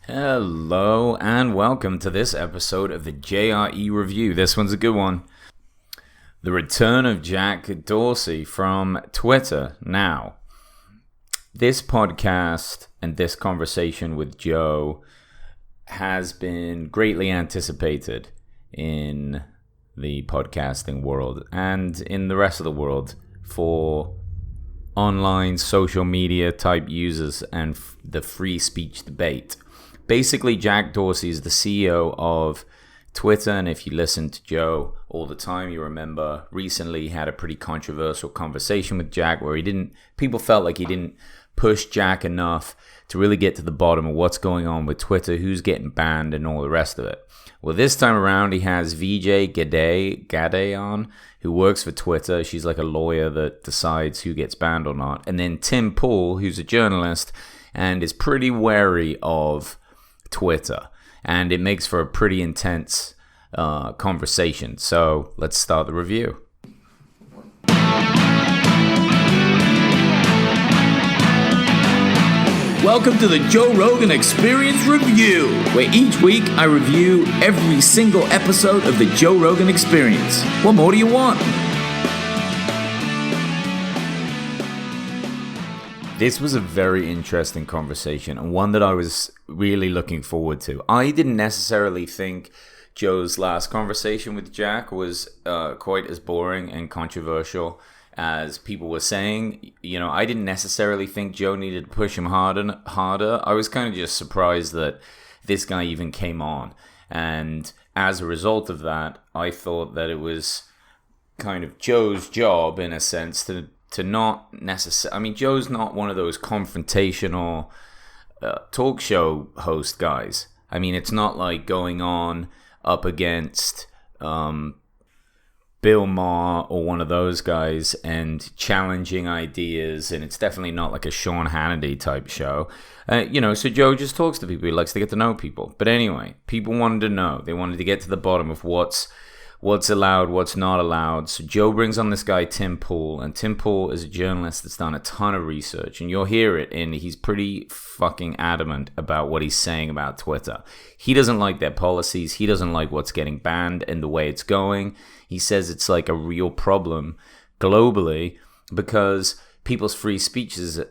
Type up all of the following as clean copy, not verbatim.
Hello and welcome to this episode of the JRE review. This one's a good one. The return of Jack Dorsey from Twitter. Now, this podcast and this conversation with Joe has been greatly anticipated in the podcasting world and in the rest of the world for online social media type users and the free speech debate. Basically, Jack Dorsey is the CEO of Twitter, and if you listen to Joe all the time, you remember recently he had a pretty controversial conversation with Jack where people felt like he didn't push Jack enough to really get to the bottom of what's going on with Twitter, who's getting banned, and all the rest of it. Well, this time around, he has Vijaya Gadde on, who works for Twitter. She's like a lawyer that decides who gets banned or not. And then Tim Pool, who's a journalist and is pretty wary of Twitter, and it makes for a pretty intense conversation. So let's start the review. Welcome to the Joe Rogan Experience Review, where each week I review every single episode of the Joe Rogan Experience. What more do you want? This was a very interesting conversation and one that I was really looking forward to. I didn't necessarily think Joe's last conversation with Jack was quite as boring and controversial as people were saying. You know, I didn't necessarily think Joe needed to push him harder. I was kind of just surprised that this guy even came on. And as a result of that, I thought that it was kind of Joe's job, in a sense, to not necessarily... I mean, Joe's not one of those confrontational talk show host guys. I mean, it's not like going on up against Bill Maher or one of those guys and challenging ideas, and it's definitely not like a Sean Hannity type show. So Joe just talks to people. He likes to get to know people. But anyway, people wanted to know. They wanted to get to the bottom of what's allowed, what's not allowed. So Joe brings on this guy, Tim Pool, and Tim Pool is a journalist that's done a ton of research, and you'll hear it, and he's pretty fucking adamant about what he's saying about Twitter. He doesn't like their policies. He doesn't like what's getting banned and the way it's going. He says it's like a real problem globally because people's free speech is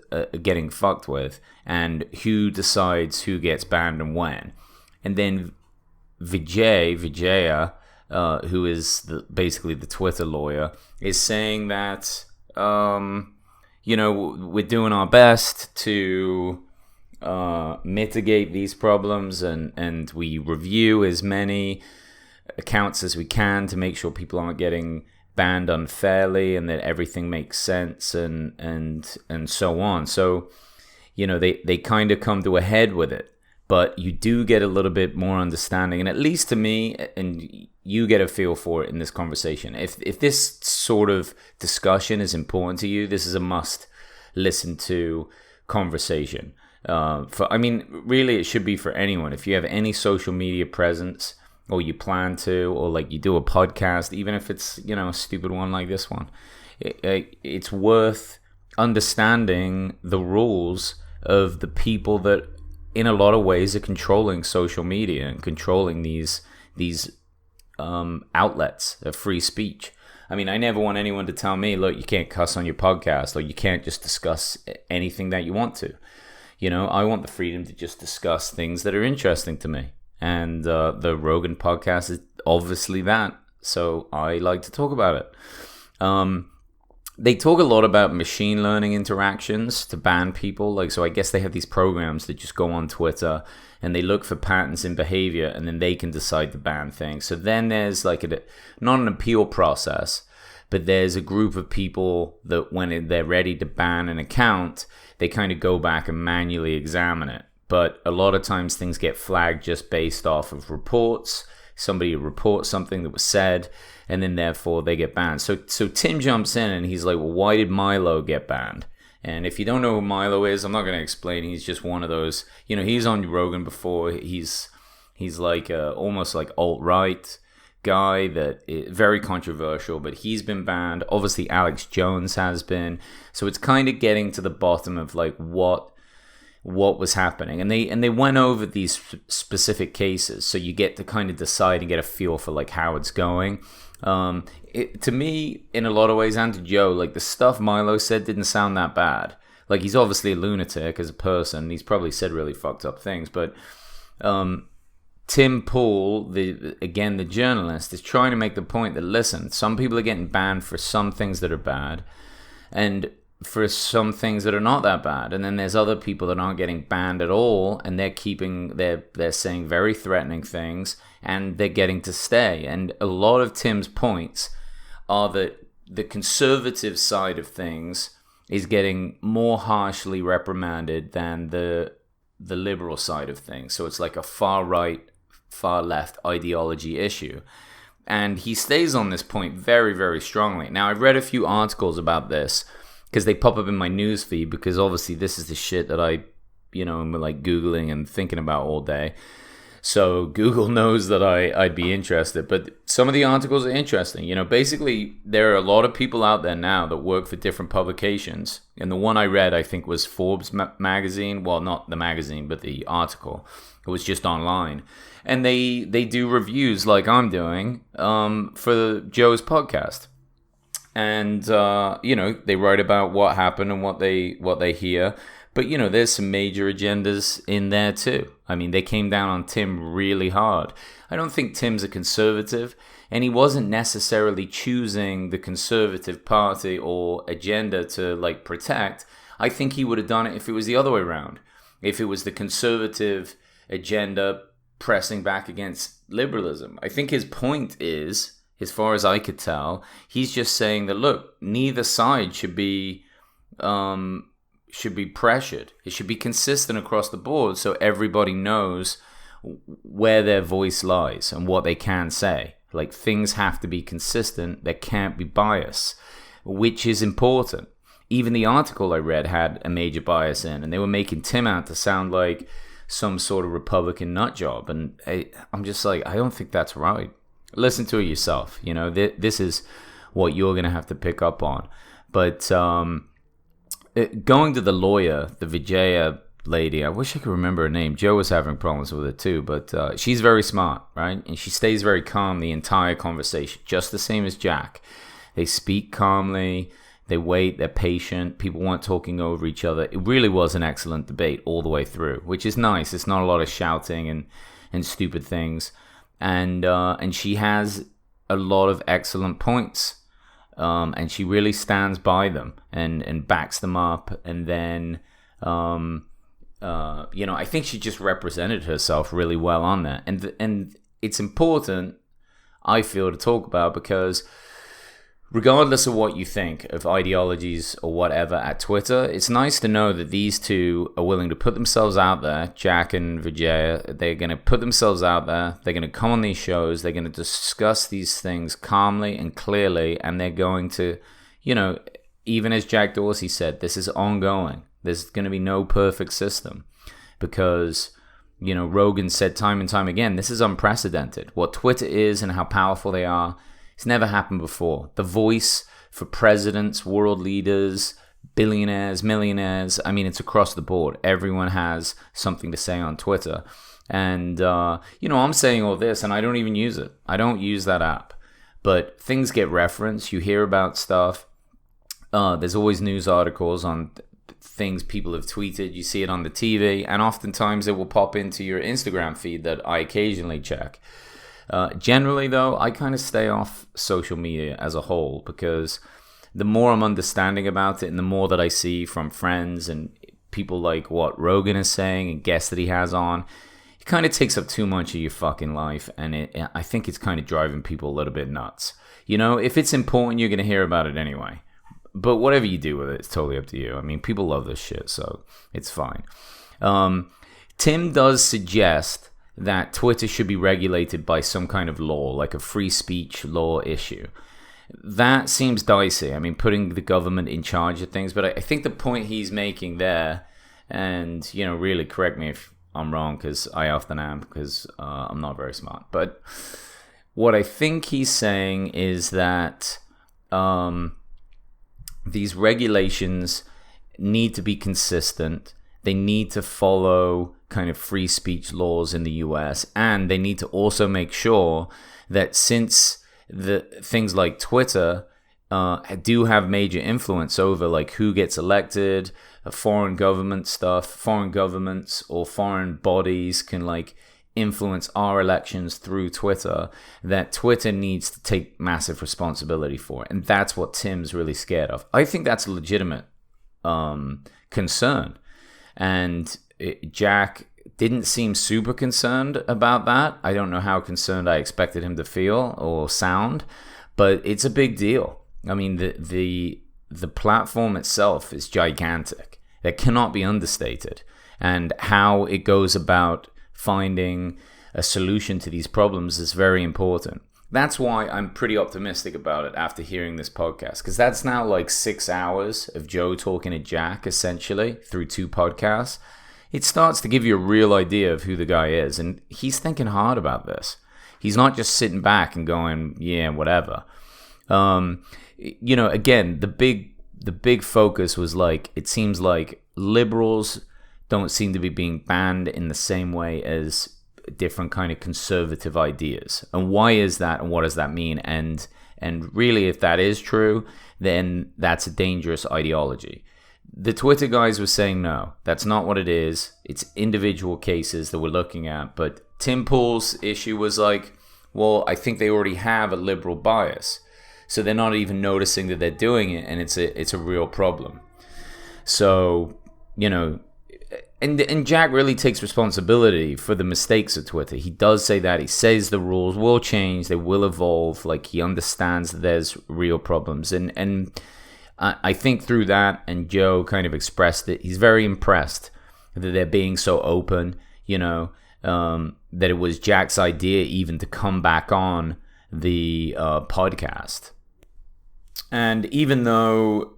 getting fucked with, and who decides who gets banned and when. And then Vijaya, who is basically the Twitter lawyer, is saying that, we're doing our best to mitigate these problems, and we review as many accounts as we can to make sure people aren't getting banned unfairly and that everything makes sense and so on. So, they kind of come to a head with it. But you do get a little bit more understanding, and at least to me, and you get a feel for it in this conversation. If this sort of discussion is important to you, this is a must listen to conversation. Really, it should be for anyone. If you have any social media presence, or you plan to, or like you do a podcast, even if it's a stupid one like this one, it's worth understanding the rules of the people that, in a lot of ways, are controlling social media and controlling these outlets of free speech. I mean, I never want anyone to tell me, look, you can't cuss on your podcast, or you can't just discuss anything that you want to. I want the freedom to just discuss things that are interesting to me. And the Rogan podcast is obviously that. So I like to talk about it. They talk a lot about machine learning interactions to ban people. So I guess they have these programs that just go on Twitter and they look for patterns in behavior, and then they can decide to ban things. So then there's like not an appeal process, but there's a group of people that when they're ready to ban an account, they kind of go back and manually examine it. But a lot of times things get flagged just based off of reports. Somebody reports something that was said, and then therefore they get banned. So Tim jumps in and he's like, well, why did Milo get banned? And if you don't know who Milo is, I'm not going to explain. He's just one of those, he's on Rogan before. He's like almost like alt-right guy that is very controversial, but he's been banned. Obviously, Alex Jones has been. So it's kind of getting to the bottom of like what what was happening, and they went over these specific cases, so you get to kind of decide and get a feel for like how it's going. To me, in a lot of ways, and to Joe, like the stuff Milo said didn't sound that bad. Like, he's obviously a lunatic as a person. He's probably said really fucked up things, but Tim Pool, the journalist, is trying to make the point that, listen, some people are getting banned for some things that are bad, and for some things that are not that bad. And then there's other people that aren't getting banned at all, and they're saying very threatening things, and they're getting to stay. And a lot of Tim's points are that the conservative side of things is getting more harshly reprimanded than the liberal side of things. So it's like a far right, far left ideology issue. And he stays on this point very, very strongly. Now, I've read a few articles about this because they pop up in my news feed, because obviously this is the shit that I, am like Googling and thinking about all day. So Google knows that I'd be interested. But some of the articles are interesting. Basically, there are a lot of people out there now that work for different publications. And the one I read, I think, was Forbes magazine. Well, not the magazine, but the article. It was just online. And they do reviews like I'm doing for Joe's podcast. And, they write about what happened and what they hear. But, there's some major agendas in there too. I mean, they came down on Tim really hard. I don't think Tim's a conservative, and he wasn't necessarily choosing the conservative party or agenda to, protect. I think he would have done it if it was the other way around. If it was the conservative agenda pressing back against liberalism. I think his point is, as far as I could tell, he's just saying that, look, neither side should be pressured. It should be consistent across the board so everybody knows where their voice lies and what they can say. Like, things have to be consistent. There can't be bias, which is important. Even the article I read had a major bias in, and they were making Tim out to sound like some sort of Republican nut job. And I'm just like, I don't think that's right. Listen to it yourself. This is what you're going to have to pick up on. But going to the lawyer, the Vijaya lady, I wish I could remember her name. Joe was having problems with it too, but she's very smart, right? And she stays very calm the entire conversation, just the same as Jack. They speak calmly, they wait, they're patient, people weren't talking over each other. It really was an excellent debate all the way through, which is nice. It's not a lot of shouting and stupid things. And she has a lot of excellent points. And she really stands by them and backs them up. And then, I think she just represented herself really well on that. And it's important, I feel, to talk about, because regardless of what you think of ideologies or whatever at Twitter, it's nice to know that these two are willing to put themselves out there. Jack and Vijaya, they're going to put themselves out there. They're going to come on these shows. They're going to discuss these things calmly and clearly. And they're going to, even as Jack Dorsey said, this is ongoing. There's going to be no perfect system because, Rogan said time and time again, this is unprecedented. What Twitter is and how powerful they are, it's never happened before. The voice for presidents, world leaders, billionaires, millionaires, I mean, it's across the board. Everyone has something to say on Twitter. And, I'm saying all this and I don't even use it. I don't use that app. But things get referenced. You hear about stuff. There's always news articles on things people have tweeted. You see it on the TV. And oftentimes it will pop into your Instagram feed that I occasionally check. Generally, though, I kind of stay off social media as a whole, because the more I'm understanding about it and the more that I see from friends and people like what Rogan is saying and guests that he has on, it kind of takes up too much of your fucking life. And I think it's kind of driving people a little bit nuts. If it's important, you're going to hear about it anyway. But whatever you do with it, it's totally up to you. I mean, people love this shit, so it's fine. Tim does suggest that Twitter should be regulated by some kind of law, like a free speech law issue. That seems dicey. I mean, putting the government in charge of things. But I think the point he's making there, and, really correct me if I'm wrong, because I often am, because I'm not very smart. But what I think he's saying is that these regulations need to be consistent. they need to follow kind of free speech laws in the US, and they need to also make sure that since the things like Twitter do have major influence over like who gets elected, foreign governments or foreign bodies can like influence our elections through Twitter, that Twitter needs to take massive responsibility for it. And that's what Tim's really scared of. I think that's a legitimate concern. And Jack didn't seem super concerned about that. I don't know how concerned I expected him to feel or sound, but it's a big deal. I mean, the platform itself is gigantic. That cannot be understated. And how it goes about finding a solution to these problems is very important. That's why I'm pretty optimistic about it after hearing this podcast, because that's now like 6 hours of Joe talking to Jack, essentially, through 2 podcasts. It starts to give you a real idea of who the guy is, and he's thinking hard about this. He's not just sitting back and going, yeah, whatever. Again, the big focus was like, it seems like liberals don't seem to be being banned in the same way as different kind of conservative ideas. And why is that, and what does that mean? And really, if that is true, then that's a dangerous ideology. The Twitter guys were saying, no, that's not what it is. It's individual cases that we're looking at. But Tim Pool's issue was like, well, I think they already have a liberal bias. So they're not even noticing that they're doing it, and it's a real problem. So, And Jack really takes responsibility for the mistakes of Twitter. He does say that. He says the rules will change. They will evolve. Like, he understands that there's real problems. And I think through that, and Joe kind of expressed it, he's very impressed that they're being so open, that it was Jack's idea even to come back on the podcast. And even though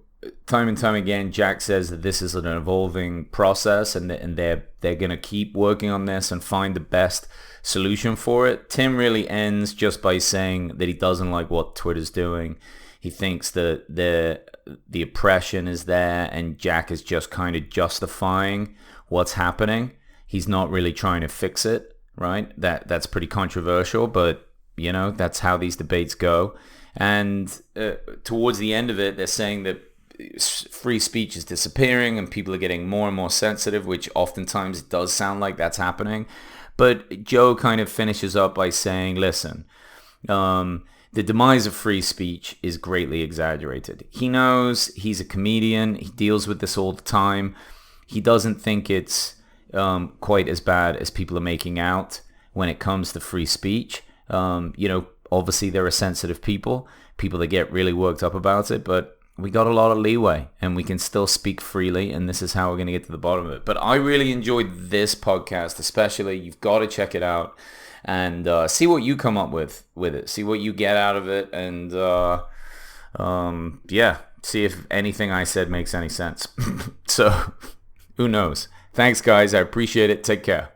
time and time again, Jack says that this is an evolving process and they're going to keep working on this and find the best solution for it, Tim really ends just by saying that he doesn't like what Twitter's doing. He thinks that the oppression is there and Jack is just kind of justifying what's happening. He's not really trying to fix it, right? That's pretty controversial, but that's how these debates go. And towards the end of it, they're saying that free speech is disappearing and people are getting more and more sensitive, which oftentimes it does sound like that's happening. But Joe kind of finishes up by saying, listen, the demise of free speech is greatly exaggerated. He knows, he's a comedian, he deals with this all the time. He doesn't think it's quite as bad as people are making out when it comes to free speech. Obviously there are sensitive people that get really worked up about it, but we got a lot of leeway and we can still speak freely, and this is how we're going to get to the bottom of it. But I really enjoyed this podcast, especially. You've got to check it out and see what you come up with it. See what you get out of it, and see if anything I said makes any sense. So, who knows? Thanks, guys. I appreciate it. Take care.